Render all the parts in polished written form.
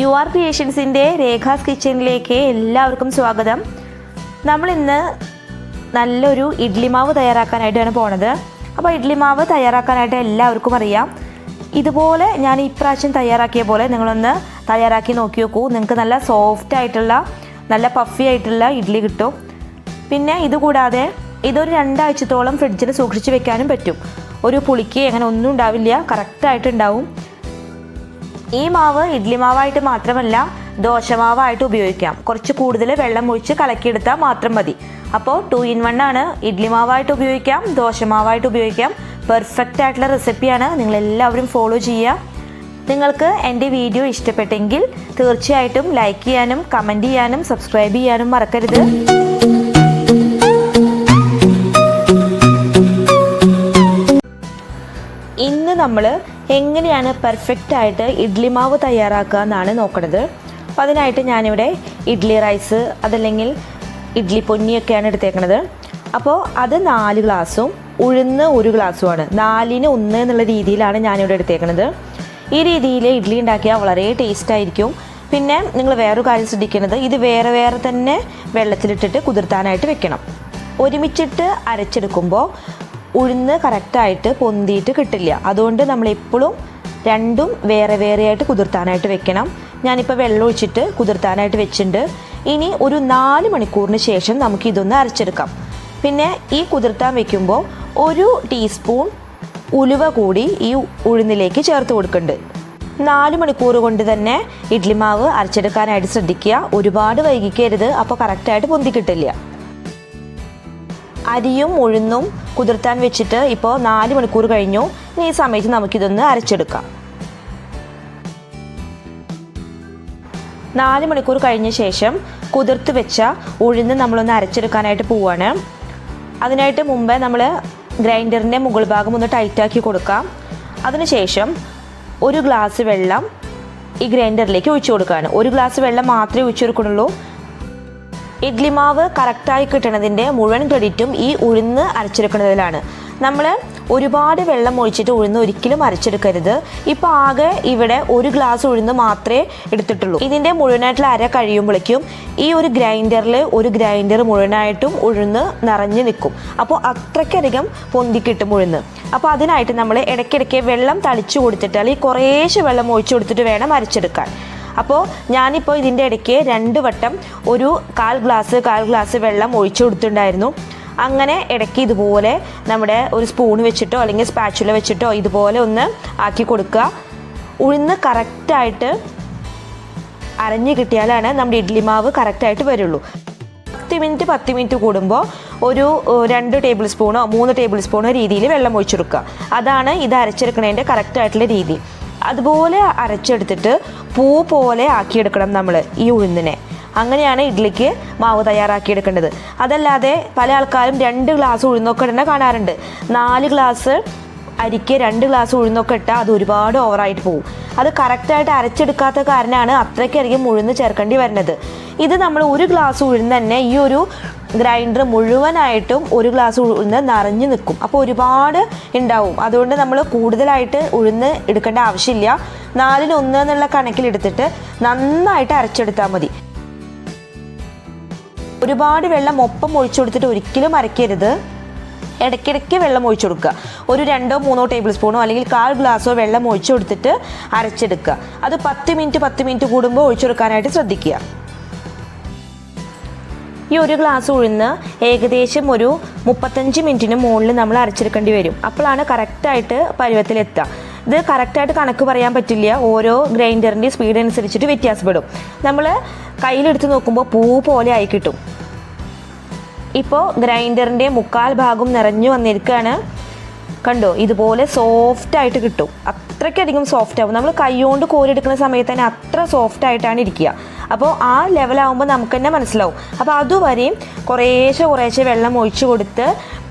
Urcreationsinte Rekhaskitchenilekku എല്ലാവർക്കും സ്വാഗതം. നമ്മൾ ഇന്ന് നല്ലൊരു ഇഡ്ലി മാവ് തയ്യാറാക്കാനായിട്ടാണ് പോകുന്നത്. അപ്പോൾ ഇഡ്ലി മാവ് തയ്യാറാക്കാനായിട്ട് എല്ലാവർക്കും അറിയാം. ഇതുപോലെ ഞാൻ ഈ പ്രാവശ്യം തയ്യാറാക്കിയ പോലെ നിങ്ങളൊന്ന് തയ്യാറാക്കി നോക്കി നോക്കൂ. നിങ്ങൾക്ക് നല്ല സോഫ്റ്റ് ആയിട്ടുള്ള നല്ല പഫി ആയിട്ടുള്ള ഇഡ്ലി കിട്ടും. പിന്നെ ഇതുകൂടാതെ ഇതൊരു 2 ആഴ്ചത്തോളം ഫ്രിഡ്ജിൽ സൂക്ഷിച്ച് വെക്കാനും പറ്റും. ഒരു പുളിക്ക് അങ്ങനെ ഒന്നും ഉണ്ടാവില്ല, കറക്റ്റായിട്ട് ഉണ്ടാവും. ഈ മാവ് ഇഡ്ലി മാവായിട്ട് മാത്രമല്ല ദോശമാവായിട്ട് ഉപയോഗിക്കാം. കുറച്ച് കൂടുതൽ വെള്ളം ഒഴിച്ച് കലക്കിയെടുത്താൽ മാത്രം മതി. അപ്പോൾ 2 in 1 ആണ്. ഇഡ്ലി മാവായിട്ട് ഉപയോഗിക്കാം, ദോശമാവായിട്ട് ഉപയോഗിക്കാം. പെർഫെക്റ്റ് ആയിട്ടുള്ള റെസിപ്പിയാണ്. നിങ്ങളെല്ലാവരും ഫോളോ ചെയ്യുക. നിങ്ങൾക്ക് എൻ്റെ വീഡിയോ ഇഷ്ടപ്പെട്ടെങ്കിൽ തീർച്ചയായിട്ടും ലൈക്ക് ചെയ്യാനും കമൻറ്റ് ചെയ്യാനും സബ്സ്ക്രൈബ് ചെയ്യാനും മറക്കരുത്. ഇന്ന് നമ്മൾ എങ്ങനെയാണ് പെർഫെക്റ്റായിട്ട് ഇഡ്ലി മാവ് തയ്യാറാക്കുക എന്നാണ് നോക്കുന്നത്. അപ്പോൾ അതിനായിട്ട് ഞാനിവിടെ ഇഡ്ലി റൈസ് അതല്ലെങ്കിൽ ഇഡ്ലി പൊന്നിയൊക്കെയാണ് എടുത്തേക്കുന്നത്. അപ്പോൾ അത് 4 ഗ്ലാസും ഉഴുന്ന് 1 ഗ്ലാസ്സുമാണ്. 4ന് 1 എന്നുള്ള രീതിയിലാണ് ഞാനിവിടെ എടുത്തേക്കുന്നത്. ഈ രീതിയിൽ ഇഡ്ലി ഉണ്ടാക്കിയാൽ വളരെ ടേസ്റ്റ് ആയിരിക്കും. പിന്നെ നിങ്ങൾ വേറൊരു കാര്യം ശ്രദ്ധിക്കുന്നത്, ഇത് വേറെ വേറെ തന്നെ വെള്ളത്തിലിട്ടിട്ട് കുതിർത്താനായിട്ട് വെക്കണം. ഒരുമിച്ചിട്ട് അരച്ചെടുക്കുമ്പോൾ ഉഴുന്ന് കറക്റ്റായിട്ട് പൊന്തിയിട്ട് കിട്ടില്ല. അതുകൊണ്ട് നമ്മളെപ്പോഴും രണ്ടും വേറെ വേറെ ആയിട്ട് കുതിർത്താനായിട്ട് വെക്കണം. ഞാനിപ്പോൾ വെള്ളം ഒഴിച്ചിട്ട് കുതിർത്താനായിട്ട് വെച്ചിട്ടുണ്ട്. ഇനി ഒരു 4 മണിക്കൂറിന് ശേഷം നമുക്കിതൊന്ന് അരച്ചെടുക്കാം. പിന്നെ ഈ കുതിർത്താൻ വെക്കുമ്പോൾ 1 ടീസ്പൂൺ ഉലുവ കൂടി ഈ ഉഴുന്നിലേക്ക് ചേർത്ത് കൊടുക്കുന്നുണ്ട്. 4 മണിക്കൂർ കൊണ്ട് തന്നെ ഇഡ്ലി മാവ് അരച്ചെടുക്കാനായിട്ട് ശ്രദ്ധിക്കുക. ഒരുപാട് വൈകിക്കരുത്, അപ്പോൾ കറക്റ്റായിട്ട് പൊന്തി കിട്ടില്ല. അരിയും ഉഴുന്നും കുതിർത്താൻ വെച്ചിട്ട് ഇപ്പോൾ 4 മണിക്കൂർ കഴിഞ്ഞു. ഇനി ഈ സമയത്ത് നമുക്കിതൊന്ന് അരച്ചെടുക്കാം. 4 മണിക്കൂർ കഴിഞ്ഞ ശേഷം കുതിർത്ത് വെച്ച ഉഴുന്ന് നമ്മളൊന്ന് അരച്ചെടുക്കാനായിട്ട് പോവുകയാണ്. അതിനായിട്ട് മുമ്പേ നമ്മൾ ഗ്രൈൻഡറിൻ്റെ മുകൾ ഭാഗം ഒന്ന് ടൈറ്റാക്കി കൊടുക്കാം. അതിനുശേഷം 1 ഗ്ലാസ് വെള്ളം ഈ ഗ്രൈൻഡറിലേക്ക് ഒഴിച്ചു കൊടുക്കുകയാണ്. 1 ഗ്ലാസ് വെള്ളം മാത്രമേ ഒഴിച്ചു കൊടുക്കുന്നുള്ളൂ. ഇഡ്ലി മാവ് കറക്റ്റായി കിട്ടണതിൻ്റെ മുഴുവൻ ക്രെഡിറ്റും ഈ ഉഴുന്ന് അരച്ചെടുക്കുന്നതിലാണ്. നമ്മൾ ഒരുപാട് വെള്ളം ഒഴിച്ചിട്ട് ഉഴുന്ന് ഒരിക്കലും അരച്ചെടുക്കരുത്. ഇപ്പോൾ ആകെ ഇവിടെ 1 ഗ്ലാസ് ഉഴുന്ന് മാത്രമേ എടുത്തിട്ടുള്ളൂ. ഇതിൻ്റെ മുഴുവനായിട്ടുള്ള അര കഴിയുമ്പോഴേക്കും ഈ ഒരു ഗ്രൈൻഡറിൽ ഒരു ഗ്രൈൻഡർ മുഴുവനായിട്ടും ഉഴുന്ന് നിറഞ്ഞു നിൽക്കും. അപ്പോൾ അത്രയ്ക്കധികം പൊന്തിക്കിട്ടും ഉഴുന്ന്. അപ്പോൾ അതിനായിട്ട് നമ്മൾ ഇടയ്ക്കിടയ്ക്ക് വെള്ളം തളിച്ചു കൊടുത്തിട്ട് അല്ലെങ്കിൽ കുറേശ്ശെ വെള്ളം ഒഴിച്ചു കൊടുത്തിട്ട് വേണം അരച്ചെടുക്കാൻ. അപ്പോൾ ഞാനിപ്പോൾ ഇതിൻ്റെ ഇടയ്ക്ക് 2 വട്ടം ഒരു 1/4 ഗ്ലാസ് വെള്ളം ഒഴിച്ചു കൊടുത്തിട്ടുണ്ടായിരുന്നു. അങ്ങനെ ഇടയ്ക്ക് ഇതുപോലെ നമ്മുടെ ഒരു സ്പൂൺ വെച്ചിട്ടോ അല്ലെങ്കിൽ സ്പാച്ചുല വെച്ചിട്ടോ ഇതുപോലെ ഒന്ന് ആക്കി കൊടുക്കുക. ഉഴുന്ന് കറക്റ്റായിട്ട് അരഞ്ഞ് കിട്ടിയാലാണ് നമ്മുടെ ഇഡ്ലി മാവ് കറക്റ്റായിട്ട് വരുള്ളൂ. 10 മിനിറ്റ് കൂടുമ്പോൾ ഒരു 2 ടേബിൾ സ്പൂണോ 3 ടേബിൾ സ്പൂണോ രീതിയിൽ വെള്ളം ഒഴിച്ചെടുക്കുക. അതാണ് ഇത് അരച്ചെടുക്കുന്നതിൻ്റെ കറക്റ്റായിട്ടുള്ള രീതി. അതുപോലെ അരച്ചെടുത്തിട്ട് പൂ പോലെ ആക്കിയെടുക്കണം നമ്മൾ ഈ ഉഴുന്നിനെ. അങ്ങനെയാണ് ഇഡ്ലിക്ക് മാവ് തയ്യാറാക്കിയെടുക്കേണ്ടത്. അതല്ലാതെ പല ആൾക്കാരും 2 ഗ്ലാസ് ഉഴുന്നൊക്കെ ഇടുന്ന കാണാറുണ്ട്. 4 ഗ്ലാസ് അരിക്ക് 2 ഗ്ലാസ് ഉഴുന്നൊക്കെ ഇട്ടാൽ അത് ഒരുപാട് ഓവറായിട്ട് പോകും. അത് കറക്റ്റായിട്ട് അരച്ചെടുക്കാത്ത കാരണമാണ് അത്രയ്ക്കധികം ഉഴുന്ന് ചേർക്കേണ്ടി വരുന്നത്. ഇത് നമ്മൾ 1 ഗ്ലാസ് ഉഴുന്ന് തന്നെ ഈ ഒരു ഗ്രൈൻഡർ മുഴുവനായിട്ടും 1 ഗ്ലാസ് ഉഴുന്ന് നിറഞ്ഞു നിൽക്കും. അപ്പോൾ ഒരുപാട് ഉണ്ടാവും. അതുകൊണ്ട് നമ്മൾ കൂടുതലായിട്ട് ഉഴുന്ന് എടുക്കേണ്ട ആവശ്യമില്ല. 4ന് 1 എന്നുള്ള കണക്കിലെടുത്തിട്ട് നന്നായിട്ട് അരച്ചെടുത്താൽ മതി. ഒരുപാട് വെള്ളം ഒപ്പം ഒഴിച്ചു കൊടുത്തിട്ട് ഒരിക്കലും അരയ്ക്കരുത്. ഇടയ്ക്കിടയ്ക്ക് വെള്ളം ഒഴിച്ചു കൊടുക്കുക. ഒരു 2-3 ടേബിൾ സ്പൂണോ അല്ലെങ്കിൽ 1/4 ഗ്ലാസ്സോ വെള്ളം ഒഴിച്ചു കൊടുത്തിട്ട് അരച്ചെടുക്കുക. അത് 10 മിനിറ്റ് കൂടുമ്പോൾ ഒഴിച്ചു കൊടുക്കാനായിട്ട് ശ്രദ്ധിക്കുക. ഈ 1 ഗ്ലാസ് ഉഴുന്ന് ഏകദേശം ഒരു 35 മിനിറ്റിന് മുകളിൽ നമ്മൾ അരച്ചെടുക്കേണ്ടി വരും. അപ്പോഴാണ് കറക്റ്റായിട്ട് പരുവത്തിലെത്തുക. ഇത് കറക്റ്റായിട്ട് കണക്ക് പറയാൻ പറ്റില്ല. ഓരോ ഗ്രൈൻഡറിൻ്റെ സ്പീഡ് അനുസരിച്ചിട്ട് വ്യത്യാസപ്പെടും. നമ്മൾ കയ്യിലെടുത്ത് നോക്കുമ്പോൾ പൂ പോലെ ആയി കിട്ടും. ഇപ്പോൾ ഗ്രൈൻഡറിൻ്റെ 1/4 ഭാഗം നിറഞ്ഞു വന്നിരിക്കുകയാണ്. കണ്ടോ, ഇതുപോലെ സോഫ്റ്റായിട്ട് കിട്ടും. അത്രയ്ക്കധികം സോഫ്റ്റ് ആവും. നമ്മൾ കൈകൊണ്ട് കോരിയെടുക്കുന്ന സമയത്ത് തന്നെ അത്ര സോഫ്റ്റായിട്ടാണ് ഇരിക്കുക. അപ്പോൾ ആ ലെവലാവുമ്പോൾ നമുക്ക് തന്നെ മനസ്സിലാവും. അപ്പോൾ അതുവരെയും കുറേശ്ശെ വെള്ളം ഒഴിച്ചു കൊടുത്ത്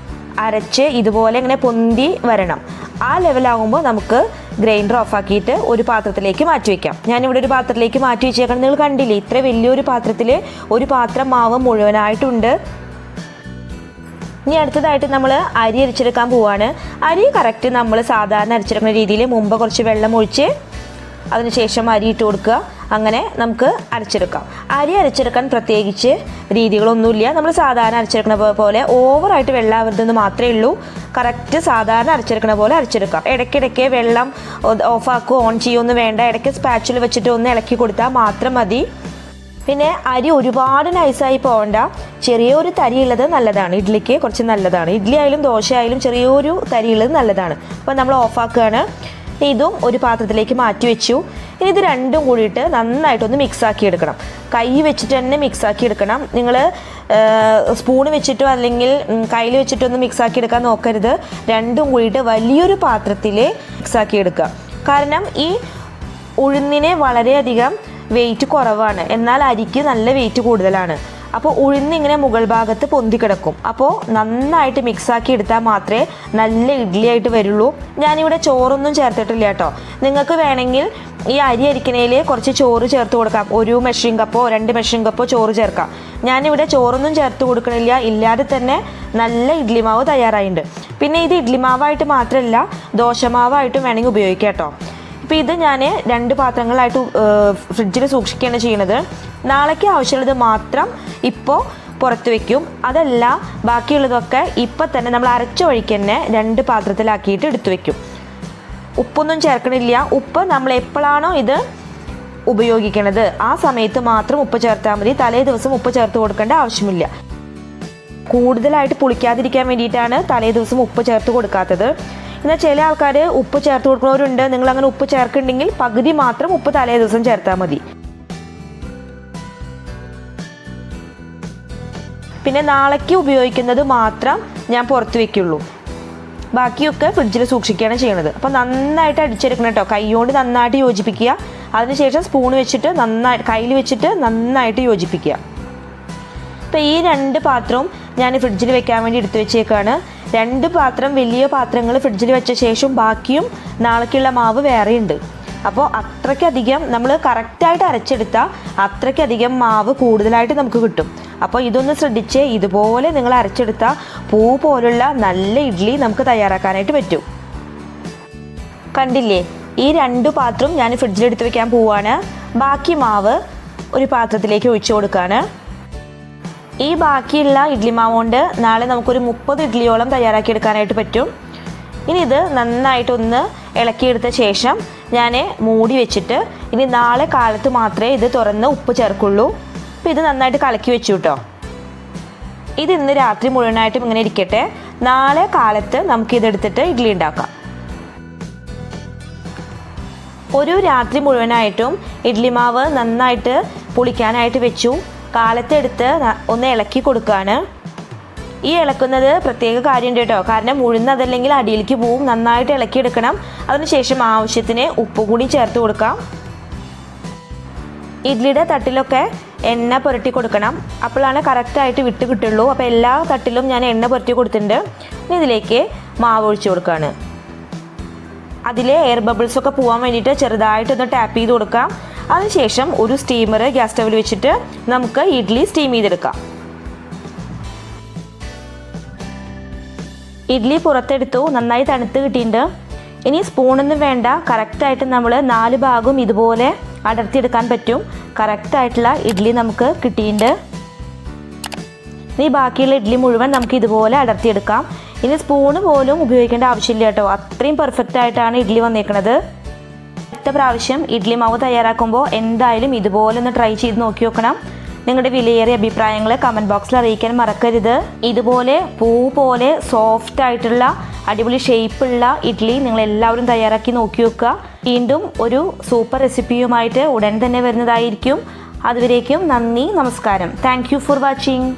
അരച്ച് ഇതുപോലെ ഇങ്ങനെ പൊന്തി വരണം. ആ ലെവലാകുമ്പോൾ നമുക്ക് ഗ്രൈൻഡർ ഓഫാക്കിയിട്ട് ഒരു പാത്രത്തിലേക്ക് മാറ്റി വയ്ക്കാം. ഞാനിവിടെ ഒരു പാത്രത്തിലേക്ക് മാറ്റി വെച്ചേക്കണം. നിങ്ങൾ കണ്ടില്ലേ, ഇത്ര വലിയൊരു പാത്രത്തിൽ ഒരു പാത്രം മാവ് മുഴുവനായിട്ടുണ്ട്. ഇനി അടുത്തതായിട്ട് നമ്മൾ അരി അരിച്ചെടുക്കാൻ പോവാണ്. അരി കറക്റ്റ് നമ്മൾ സാധാരണ അരിച്ചെടുക്കുന്ന രീതിയിൽ മുമ്പ് കുറച്ച് വെള്ളം ഒഴിച്ച് അതിനുശേഷം അരി ഇട്ട് കൊടുക്കുക. അങ്ങനെ നമുക്ക് അരച്ചെടുക്കാം. അരി അരച്ചെടുക്കാൻ പ്രത്യേകിച്ച് രീതികളൊന്നുമില്ല. നമ്മൾ സാധാരണ അരച്ചെടുക്കുന്ന പോലെ ഓവറായിട്ട് വെള്ളമാവരുതെന്ന് മാത്രമേ ഉള്ളൂ. കറക്റ്റ് സാധാരണ അരച്ചെടുക്കുന്ന പോലെ അരച്ചെടുക്കാം. ഇടയ്ക്കിടയ്ക്ക് വെള്ളം ഓഫാക്കുകയോ ഓൺ ചെയ്യുകയൊന്നും വേണ്ട. ഇടയ്ക്ക് സ്പാച്ചിൽ വെച്ചിട്ട് ഒന്ന് ഇളക്കി കൊടുത്താൽ മാത്രം മതി. പിന്നെ അരി ഒരുപാട് നൈസായി പോകണ്ട. ചെറിയൊരു തരിയുള്ളത് നല്ലതാണ്. ഇഡ്ഡലിക്ക് കുറച്ച് നല്ലതാണ്. ഇഡ്ഡലി ആയാലും ദോശ ആയാലും ചെറിയൊരു തരിയുള്ളത് നല്ലതാണ്. അപ്പോൾ നമ്മൾ ഓഫാക്കുകയാണ്. ഇതും ഒരു പാത്രത്തിലേക്ക് മാറ്റി വെച്ചു. ഇനി ഇത് രണ്ടും കൂടിയിട്ട് നന്നായിട്ടൊന്ന് മിക്സാക്കി എടുക്കണം. കൈ വെച്ചിട്ട് തന്നെ മിക്സാക്കി എടുക്കണം. നിങ്ങൾ സ്പൂൺ വെച്ചിട്ടോ അല്ലെങ്കിൽ കയ്യിൽ വെച്ചിട്ടൊന്നും മിക്സാക്കി എടുക്കാൻ നോക്കരുത്. രണ്ടും കൂടിയിട്ട് വലിയൊരു പാത്രത്തിൽ മിക്സാക്കി എടുക്കുക. കാരണം ഈ ഉഴുന്നിന് വളരെയധികം വെയിറ്റ് കുറവാണ്, എന്നാൽ അരിക്ക് നല്ല വെയിറ്റ് കൂടുതലാണ്. അപ്പോൾ ഉഴുന്നിങ്ങനെ മുകൾ ഭാഗത്ത് പൊന്തി കിടക്കും. അപ്പോൾ നന്നായിട്ട് മിക്സാക്കി എടുത്താൽ മാത്രമേ നല്ല ഇഡ്ഡലി ആയിട്ട് വരുള്ളൂ. ഞാനിവിടെ ചോറൊന്നും ചേർത്തിട്ടില്ല കേട്ടോ. നിങ്ങൾക്ക് വേണമെങ്കിൽ ഈ അരി അരിക്കണേൽ കുറച്ച് ചോറ് ചേർത്ത് കൊടുക്കാം. 1 മെഷറിംഗ് കപ്പോ 2 മെഷറിംഗ് കപ്പോ ചോറ് ചേർക്കാം. ഞാനിവിടെ ചോറൊന്നും ചേർത്ത് കൊടുക്കണില്ല. ഇല്ലാതെ തന്നെ നല്ല ഇഡ്ഡലി മാവ് തയ്യാറായിട്ടുണ്ട്. പിന്നെ ഇത് ഇഡ്ഡലി മാവായിട്ട് മാത്രമല്ല ദോശമാവായിട്ടും വേണമെങ്കിൽ ഉപയോഗിക്കാം കേട്ടോ. ഇപ്പോൾ ഇത് ഞാൻ 2 പാത്രങ്ങളായിട്ട് ഫ്രിഡ്ജിൽ സൂക്ഷിക്കുകയാണ് ചെയ്യുന്നത്. നാളേക്ക് ആവശ്യമുള്ളത് മാത്രം ഇപ്പോൾ പുറത്ത് വയ്ക്കും. അതല്ല ബാക്കിയുള്ളതൊക്കെ ഇപ്പം തന്നെ നമ്മൾ അരച്ച വഴിക്ക് തന്നെ 2 പാത്രത്തിലാക്കിയിട്ട് എടുത്തു വയ്ക്കും. ഉപ്പൊന്നും ചേർക്കണില്ല. ഉപ്പ് നമ്മൾ എപ്പോഴാണോ ഇത് ഉപയോഗിക്കണത് ആ സമയത്ത് മാത്രം ഉപ്പ് ചേർത്താൽ മതി. തലേ ദിവസം ഉപ്പ് ചേർത്ത് കൊടുക്കേണ്ട ആവശ്യമില്ല. കൂടുതലായിട്ട് പുളിക്കാതിരിക്കാൻ വേണ്ടിയിട്ടാണ് തലേ ദിവസം ഉപ്പ് ചേർത്ത് കൊടുക്കാത്തത്. എന്നാൽ ചില ആൾക്കാർ ഉപ്പ് ചേർത്ത് കൊടുക്കുന്നവരുണ്ട്. നിങ്ങളങ്ങനെ ഉപ്പ് ചേർക്കുന്നുണ്ടെങ്കിൽ പകുതി മാത്രം ഉപ്പ് തലേ ദിവസം ചേർത്താൽ മതി. പിന്നെ നാളേക്ക് ഉപയോഗിക്കുന്നത് മാത്രം ഞാൻ പുറത്ത് വയ്ക്കുള്ളൂ. ബാക്കിയൊക്കെ ഫ്രിഡ്ജിൽ സൂക്ഷിക്കുകയാണ് ചെയ്യണത്. അപ്പോൾ നന്നായിട്ട് അടിച്ചെടുക്കണം കേട്ടോ. കൈകൊണ്ട് നന്നായിട്ട് യോജിപ്പിക്കുക. അതിനുശേഷം സ്പൂൺ വെച്ചിട്ട് കയ്യിൽ വെച്ചിട്ട് നന്നായിട്ട് യോജിപ്പിക്കുക. അപ്പോൾ ഈ 2 പാത്രവും ഞാൻ ഫ്രിഡ്ജിൽ വെക്കാൻ വേണ്ടി എടുത്തു വെച്ചേക്കാണ്. 2 പാത്രം വലിയ പാത്രങ്ങൾ ഫ്രിഡ്ജിൽ വെച്ച ശേഷം ബാക്കിയും നാളേക്കുള്ള മാവ് വേറെയുണ്ട്. അപ്പോൾ അത്രയ്ക്കധികം നമ്മൾ കറക്റ്റായിട്ട് അരച്ചെടുത്താൽ അത്രയ്ക്കധികം മാവ് കൂടുതലായിട്ട് നമുക്ക് കിട്ടും. അപ്പോൾ ഇതൊന്ന് ശ്രദ്ധിച്ച് ഇതുപോലെ നിങ്ങൾ അരച്ചെടുത്താൽ പൂ പോലുള്ള നല്ല ഇഡ്ഡലി നമുക്ക് തയ്യാറാക്കാനായിട്ട് പറ്റും. കണ്ടില്ലേ, ഈ 2 പാത്രം ഞാൻ ഫ്രിഡ്ജിലെടുത്ത് വെക്കാൻ പോവുകയാണ്. ബാക്കി മാവ് ഒരു പാത്രത്തിലേക്ക് ഒഴിച്ചു കൊടുക്കുകയാണ്. ഈ ബാക്കിയുള്ള ഇഡ്ഡലി മാവ് കൊണ്ട് നാളെ നമുക്കൊരു 30 ഇഡ്ഡലിയോളം തയ്യാറാക്കിയെടുക്കാനായിട്ട് പറ്റും. ഇനി ഇത് നന്നായിട്ടൊന്ന് ഇളക്കിയെടുത്ത ശേഷം ഞാൻ മൂടി വെച്ചിട്ട് ഇനി നാളെ കാലത്ത് മാത്രമേ ഇത് തുറന്ന് ഉപ്പ് ചേർക്കുള്ളൂ. അപ്പോൾ ഇത് നന്നായിട്ട് കലക്കി വെച്ചു കേട്ടോ. ഇത് ഇന്ന് രാത്രി മുഴുവനായിട്ടും ഇങ്ങനെ ഇരിക്കട്ടെ. നാളെ കാലത്ത് നമുക്കിതെടുത്തിട്ട് ഇഡ്ഡലി ഉണ്ടാക്കാം. ഒരു രാത്രി മുഴുവനായിട്ടും ഇഡ്ഡലി മാവ് നന്നായിട്ട് പുളിക്കാനായിട്ട് വെച്ചു. കാലത്തെടുത്ത് ഒന്ന് ഇളക്കി കൊടുക്കുകയാണ്. ഈ ഇളക്കുന്നത് പ്രത്യേക കാര്യമുണ്ട് കേട്ടോ. കാരണം ഉഴുന്നതല്ലെങ്കിൽ അടിയിലേക്ക് പോവും. നന്നായിട്ട് ഇളക്കിയെടുക്കണം. അതിനുശേഷം ആവശ്യത്തിന് ഉപ്പ് കൂടി ചേർത്ത് കൊടുക്കാം. ഇഡ്ഡലിയുടെ തട്ടിലൊക്കെ എണ്ണ പുരട്ടി കൊടുക്കണം. അപ്പോഴാണ് കറക്റ്റായിട്ട് വിട്ട് കിട്ടുള്ളൂ. അപ്പോൾ എല്ലാ തട്ടിലും ഞാൻ എണ്ണ പുരട്ടി കൊടുത്തിട്ടുണ്ട്. ഇനി ഇതിലേക്ക് മാവ് ഒഴിച്ച് കൊടുക്കുകയാണ്. അതിലെ എയർ ബബിൾസൊക്കെ പോകാൻ വേണ്ടിയിട്ട് ചെറുതായിട്ടൊന്ന് ടാപ്പ് ചെയ്ത് കൊടുക്കാം. അതിനുശേഷം ഒരു സ്റ്റീമർ ഗ്യാസ് സ്റ്റവിൽ വെച്ചിട്ട് നമുക്ക് ഇഡ്ഡലി സ്റ്റീം ചെയ്തെടുക്കാം. ഇഡ്ഡലി പുറത്തെടുത്തു. നന്നായി തണുത്ത് കിട്ടിയിട്ടുണ്ട്. ഇനി സ്പൂണൊന്നും വേണ്ട. കറക്റ്റായിട്ട് നമ്മൾ 4 ഭാഗവും ഇതുപോലെ അടർത്തിയെടുക്കാൻ പറ്റും. കറക്റ്റായിട്ടുള്ള ഇഡ്ഡലി നമുക്ക് കിട്ടിയിട്ടുണ്ട്. ഇനി ബാക്കിയുള്ള ഇഡ്ഡലി മുഴുവൻ നമുക്ക് ഇതുപോലെ അടർത്തിയെടുക്കാം. ഇനി സ്പൂണ് പോലും ഉപയോഗിക്കേണ്ട ആവശ്യമില്ല കേട്ടോ. അത്രയും പെർഫെക്റ്റ് ആയിട്ടാണ് ഇഡ്ഡലി വന്നേക്കുന്നത്. അടുത്ത പ്രാവശ്യം ഇഡ്ഡലി മാവ് തയ്യാറാക്കുമ്പോൾ എന്തായാലും ഇതുപോലെ ഒന്ന് ട്രൈ ചെയ്ത് നോക്കി നോക്കണം. നിങ്ങളുടെ വിലയേറിയ അഭിപ്രായങ്ങൾ കമൻറ്റ് ബോക്സിൽ അറിയിക്കാൻ മറക്കരുത്. ഇതുപോലെ പൂ പോലെ സോഫ്റ്റ് ആയിട്ടുള്ള അടിപൊളി ഷേപ്പുള്ള ഇഡ്ഡലി നിങ്ങളെല്ലാവരും തയ്യാറാക്കി നോക്കി നോക്കുക. വീണ്ടും ഒരു സൂപ്പർ റെസിപ്പിയുമായിട്ട് ഉടൻ തന്നെ വരുന്നതായിരിക്കും. അതുവരേക്കും നന്ദി, നമസ്കാരം. Thank you for watching.